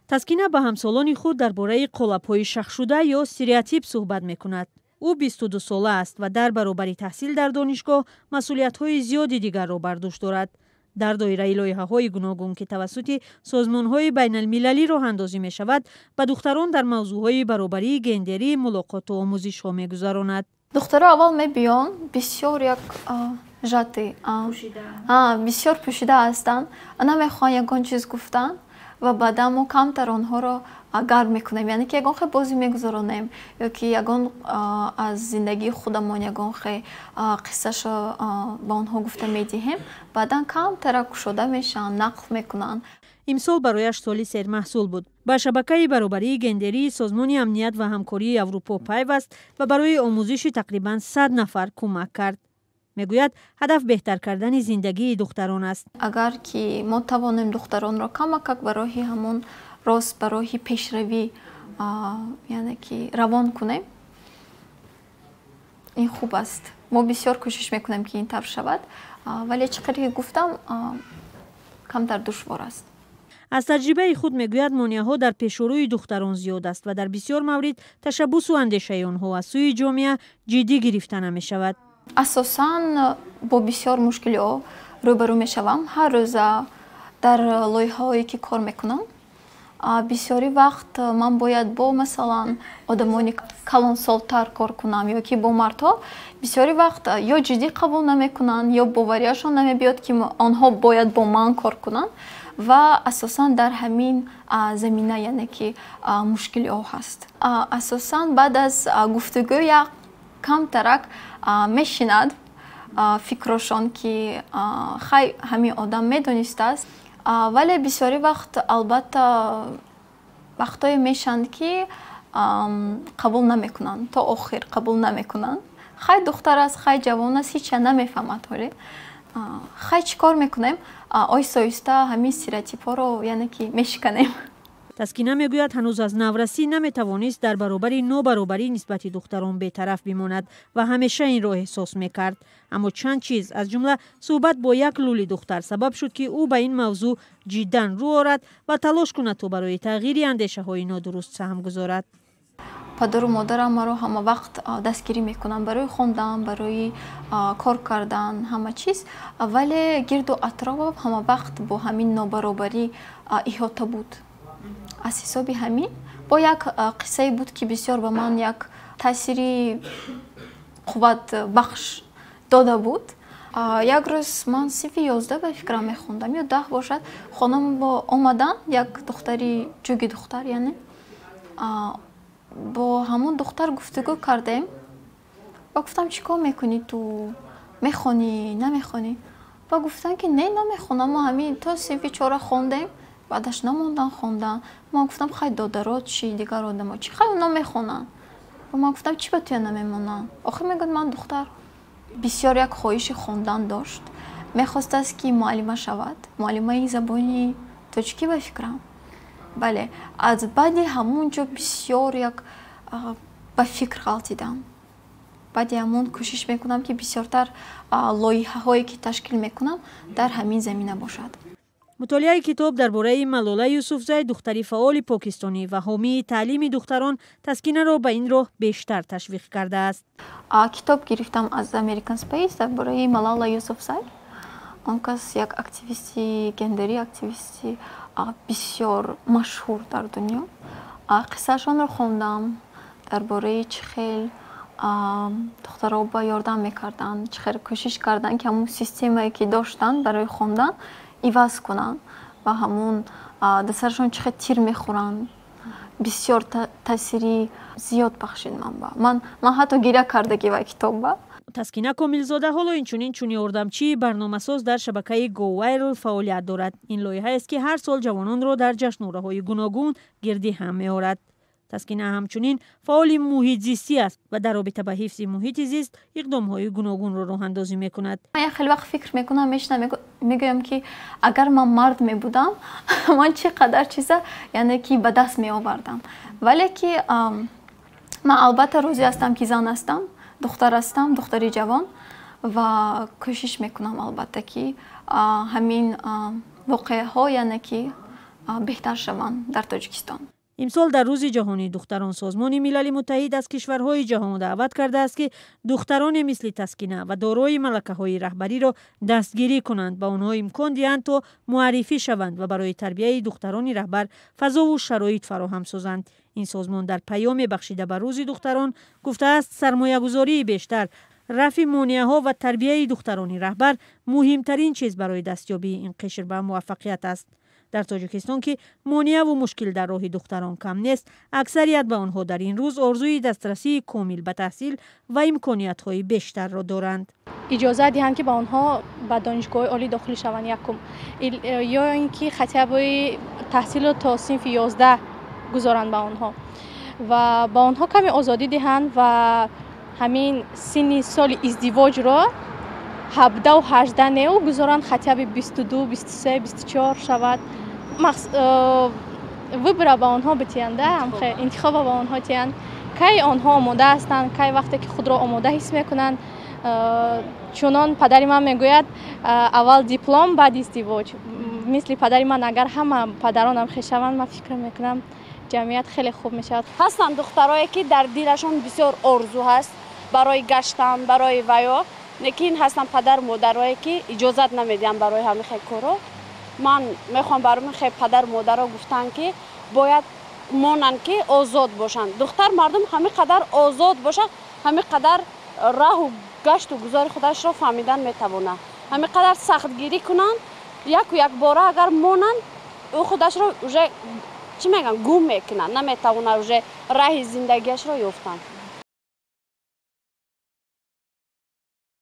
таскина ба ҳамсолони худ дар бораи қолабҳои шахшуда ё стереотип суҳбат мекунад. ӯ 22 сола аст ва дар баробари таҳсил дар донишгоҳ масъулиятҳои зиёди дигарро бар дӯш дорад. дар доираи лоиҳаҳои гуногун ки тавассути созмонҳои байналмилалӣ роҳандозӣ мешавад, ба духтарон дар мавзӯъҳои баробарии гендерӣ мулоқоту омӯзишҳо мегузаронад. духтаро аввал мебиён бисёр як жати бисёр пӯшида ҳастанд, намехоҳанд ягон чиз гуфтан ва баъдан мо камтар онҳоро гарм мекунем, яъне ки ягон хе бозӣ мегузаронем ё ки ягон аз зиндагии худамон ягон хе қиссашо ба онҳо гуфта медиҳем, баъдан камтара кушода мешаванд, нақл мекунанд. имсол барояш соли сермаҳсул буд. ба шабакаи баробарии гендерии Созмони амният ва ҳамкории Аврупо пайваст ва барои омӯзиши тақрибан 100 нафар кӯмак кард. мегӯяд ҳадаф беҳтар кардани зиндагии духтарон аст. агар ки мо тавонем духтаронро камакак ба роҳи ҳамон рост, ба роҳи пешравӣ яъне ки равон кунем, ин хуб аст. мо бисёр кӯшиш мекунем ки ин тавр шавад, вале чӣ қадar ки гуфтам камтар душвор аст. аз таҷрибаи худ мегӯяд монеаҳо дар пешорӯи духтарон зиёд аст ва дар бисёр маврид ташаббусу андешаи онҳо аз сӯи ҷомеа ҷиддӣ гирифта намешавад. асосан бо бисёр мушкилиҳо рӯбарӯ мешавам. ҳар рӯза дар лоиҳаҳое ки кор мекунам, бисёри вақт ман бояд бо масалан одамони калонсолтар кор кунам ё ки бо мардҳо бисёри вақт ё ҷиддӣ қабул намекунанд ё боварияшон намебиёд ки онҳо бояд бо ман кор кунанд ва асосан дар ҳамин замина яъне ки мушкилиҳо ҳаст. асосан баъд аз гуфтугӯ як камтарак мешинад фикрошон ки хай ҳамин одам медонистааст, вале бисёри вақт албатта вақтое мешанд ки қабул намекунанд, то охир қабул намекунанд. хай духтар аст, хай ҷавон аст, ҳеҷ намефаҳмад. ҳоле хай чӣ кор мекунем? оҳиста оҳиста ҳамин стереотипҳоро яъне ки мешиканем. таскина мегӯяд ҳанӯз аз наврасӣ наметавонист дар баробари нобаробарӣ нисбати духтарон бетараф бимонад ва ҳамеша инро эҳсос мекард. аммо чанд чиз аз ҷумла суҳбат бо як лӯли духтар сабаб шуд ки ӯ ба ин мавзӯъ ҷиддан рӯ орад ва талош кунад то барои тағйири андешаҳои нодуруст саҳм гузорад. падару модарам маро ҳама вақт дастгирӣ мекунанд барои хондан, барои кор кардан, ҳама чиз, вале гирду атроф ҳама вақт бо ҳамин нобаробарӣ иҳота буд. аз ҳисоби ҳамин бо як қиссае буд ки бисёр ба ман як таъсири қувватбахш дода буд. як рӯз ман синфи 11 ба фикрам мехондам ё 10 бошад, хонам омадан як духтари ҷӯги духтар, яъне бо ҳамон духтар гуфтугӯ кардем ва гуфтам чӣ кор мекунӣ ту, мехонӣ, намехонӣ? ва гуфтан ки не, намехонам, мо ҳамин то синфи 4 хондем, баъдаш намондан хондан. ман гуфтам хай додаро чӣ, дигар одамо чӣ, хай оно мехонанд. ва ман гуфтам чӣ ба туя намемонанд? охир мегӯяд ман духтар. бисёр як хоҳиши хондан дошт, мехостааст ки муаллима шавад, муаллимаи забони тоҷикӣ ба фикрам. бале аз баъди ҳамон ҷо бисёр як ба фикр ғалтидам. баъди ҳамон кӯшиш мекунам ки бисёртар лоиҳаҳое ки ташкил мекунам дар ҳамин замина бошад. мутолиаи китоб дар бораи Малола Юсуфзай, духтари фаъоли покистонӣ ва ҳомии таълими духтарон, таскинаро ба ин роҳ бештар ташвиқ кардааст. китоб гирифтам аз American Space дар бораи Малала Юсуфзай. он кас як активисти гендерӣ, активисти бисёр машҳур дар дунё. қиссаашонро хондам дар бораи чӣ хел духтаро ба ёрдам мекарданд, чӣ хел кӯшиш карданд ки ҳамон системае ки доштанд барои хондан иваз кунанд ва ҳамон дасарашон чӣ хел тир мехӯранд. бисёр таъсири зиёд бахшид ман ҳатто гиря кардагива китобба. таскина комилзода ҳоло инчунин чунёрдамчии барномасоз дар шабакаи Go Viral фаъолият дорад. ин лоиҳаест ки ҳар сол ҷавононро дар ҷашнвораҳои гуногун гирди ҳам меорад. таскина ҳамчунин фаъоли муҳитзистӣ аст ва дар робита ба ҳифзи муҳити зист иқдомҳои гуногунро роҳандозӣ мекунад. ман як хеле вақт фикр мекунам, мешинам, мегӯям ки агар ман мард мебудам ман чӣ қадар чиза яъне ки ба даст меовардам. вале ки ман албатта розӣ ҳастам ки зан ҳастам, духтар ҳастам, духтари ҷавон ва кӯшиш мекунам албатта ки ҳамин воқеаҳо яъне ки беҳтар шаванд дар Тоҷикистон. имсол дар рӯзи ҷаҳонии духтарон созмони милали муттаҳид аз кишварҳои ҷаҳон даъват кардааст ки духтароне мисли Таскина ва дорои малакаҳои раҳбариро дастгирӣ кунанд, ба онҳо имкон диҳанд то муаррифӣ шаванд ва барои тарбияи духтарони раҳбар фазову шароит фароҳам созанд. ин созмон дар паёме бахшида ба рӯзи духтарон гуфтааст сармоягузории бештар, рафъи монеаҳо ва тарбияи духтарони раҳбар муҳимтарин чиз барои дастёбии ин қишр ба муваффақият аст. дар Тоҷикистон ки монеаву мушкил дар роҳи духтарон кам нест, аксарият ба онҳо дар ин рӯз орзуи дастрасии комил ба таҳсил ва имкониятҳои бештарро доранд. иҷоза диҳанд ки ба онҳо ба донишгоҳи олӣ дохил шаванд якум, ё ин ки хатъи таҳсилро то синфи 11 гузоранд ба онҳо ва ба онҳо каме озодӣ диҳанд ва ҳамин синни соли издивоҷро 17 و 18 неу гузоранд, хотя бы 22, 23, 24 шавад. Выбора ба онҳо битиянда, интихоба ба онҳо тиянд. Кай онҳо омода ҳастанд, кай вақте ки худро омода ҳис мекунанд. Чунон падари ман мегӯяд, аввал диплом, баъд издивоҷ. Мисли падари ман агар ҳама падаронам хешаванд, ман фикр мекунам ҷамъият хеле хуб мешавад. ҳастанд духтарое ки дар дилашон бисёр орзу ҳаст барои гаштан, барои ваё, лекин ҳастанд падар модарое ки иҷозат намедиҳанд барои ҳамин хел корро. ман мехоҳам барои хел падар модаро гуфтанд ки бояд монанд ки озод бошанд. духтар мардум ҳамин қадар озод бошад, ҳамин қадар раҳу гашту гузори худашро фаҳмидан метавонад. ҳамин қадар сахтгирӣ кунанд, яку якбора агар монанд, ӯ худашро уже чӣ мегӯянд гум мекунанд, наметавонад уже раҳи зиндагиашро ёфтанд.